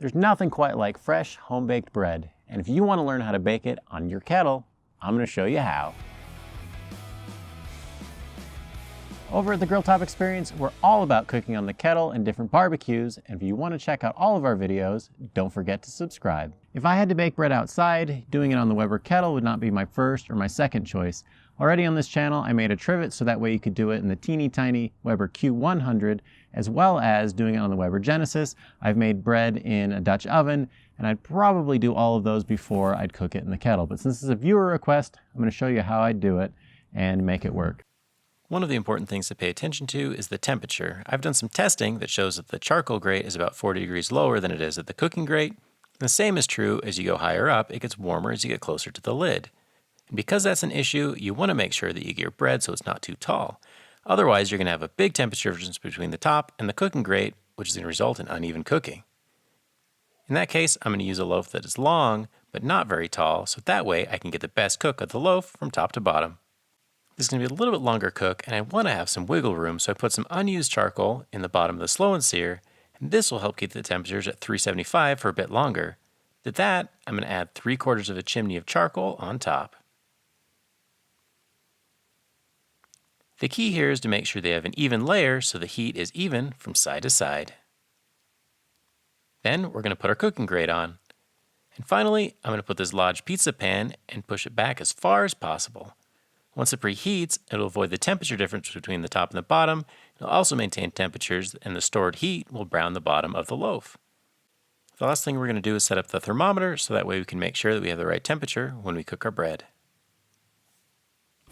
There's nothing quite like fresh, home-baked bread, and if you want to learn how to bake it on your kettle, I'm going to show you how. Over at the Grill Top Experience, we're all about cooking on the kettle and different barbecues, and if you want to check out all of our videos, don't forget to subscribe. If I had to bake bread outside, doing it on the Weber Kettle would not be my first or my second choice. Already on this channel, I made a trivet so that way you could do it in the teeny tiny Weber Q100, as well as doing it on the Weber Genesis. I've made bread in a Dutch oven, and I'd probably do all of those before I'd cook it in the kettle. But since this is a viewer request, I'm going to show you how I do it and make it work. One of the important things to pay attention to is the temperature. I've done some testing that shows that the charcoal grate is about 40 degrees lower than it is at the cooking grate. The same is true as you go higher up, it gets warmer as you get closer to the lid. And because that's an issue, you want to make sure that you get your bread so it's not too tall. Otherwise, you're going to have a big temperature difference between the top and the cooking grate, which is going to result in uneven cooking. In that case, I'm going to use a loaf that is long, but not very tall, so that way I can get the best cook of the loaf from top to bottom. This is going to be a little bit longer cook, and I want to have some wiggle room, so I put some unused charcoal in the bottom of the slow and sear, and this will help keep the temperatures at 375 for a bit longer. To that, I'm going to add 3/4 of a chimney of charcoal on top. The key here is to make sure they have an even layer so the heat is even from side to side. Then we're going to put our cooking grate on. And finally, I'm going to put this Lodge pizza pan and push it back as far as possible. Once it preheats, it'll avoid the temperature difference between the top and the bottom. It'll also maintain temperatures, and the stored heat will brown the bottom of the loaf. The last thing we're going to do is set up the thermometer so that way we can make sure that we have the right temperature when we cook our bread.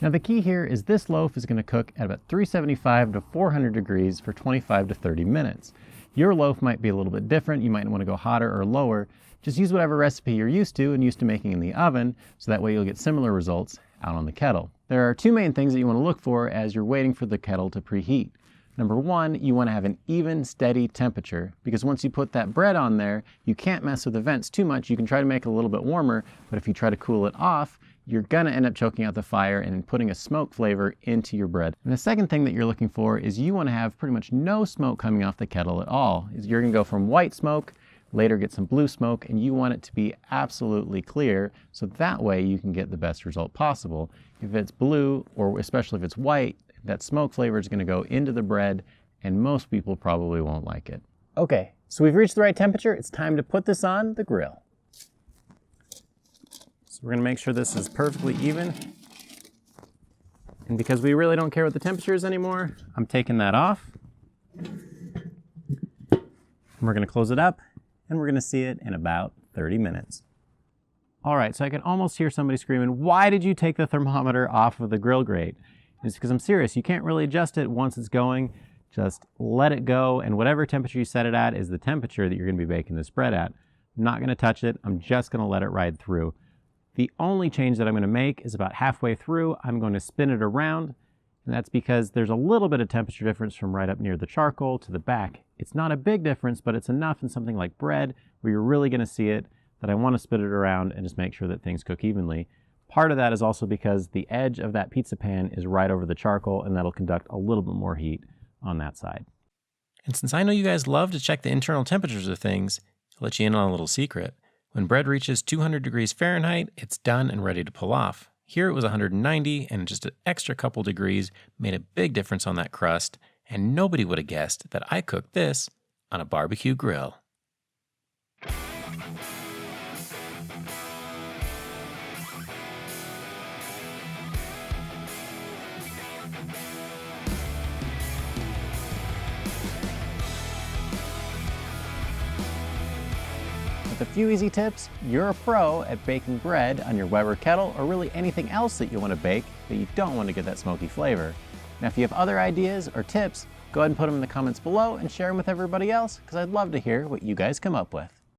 Now the key here is this loaf is going to cook at about 375 to 400 degrees for 25 to 30 minutes. Your loaf might be a little bit different. You might want to go hotter or lower. Just use whatever recipe you're used to and used to making in the oven, so that way you'll get similar results out on the kettle. There are two main things that you want to look for as you're waiting for the kettle to preheat. Number one, you want to have an even, steady temperature, because once you put that bread on there, you can't mess with the vents too much. You can try to make it a little bit warmer, but if you try to cool it off, you're going to end up choking out the fire and putting a smoke flavor into your bread. And the second thing that you're looking for is you want to have pretty much no smoke coming off the kettle at all. You're going to go from white smoke, later get some blue smoke, and you want it to be absolutely clear, so that way you can get the best result possible. If it's blue, or especially if it's white, that smoke flavor is going to go into the bread, and most people probably won't like it. Okay, so we've reached the right temperature. It's time to put this on the grill. So we're going to make sure this is perfectly even. And because we really don't care what the temperature is anymore, I'm taking that off. And we're going to close it up, and we're going to see it in about 30 minutes. All right, so I can almost hear somebody screaming, "Why did you take the thermometer off of the grill grate?" It's because I'm serious. You can't really adjust it once it's going. Just let it go, and whatever temperature you set it at is the temperature that you're going to be baking this bread at. I'm not going to touch it. I'm just going to let it ride through. The only change that I'm going to make is about halfway through. I'm going to spin it around, and that's because there's a little bit of temperature difference from right up near the charcoal to the back. It's not a big difference, but it's enough in something like bread where you're really going to see it that I want to spin it around and just make sure that things cook evenly. Part of that is also because the edge of that pizza pan is right over the charcoal, and that'll conduct a little bit more heat on that side. And since I know you guys love to check the internal temperatures of things, I'll let you in on a little secret. When bread reaches 200 degrees Fahrenheit, it's done and ready to pull off. Here it was 190, and just an extra couple degrees made a big difference on that crust, and nobody would have guessed that I cooked this on a barbecue grill. With a few easy tips, you're a pro at baking bread on your Weber Kettle, or really anything else that you want to bake that you don't want to get that smoky flavor. Now if you have other ideas or tips, go ahead and put them in the comments below and share them with everybody else, because I'd love to hear what you guys come up with.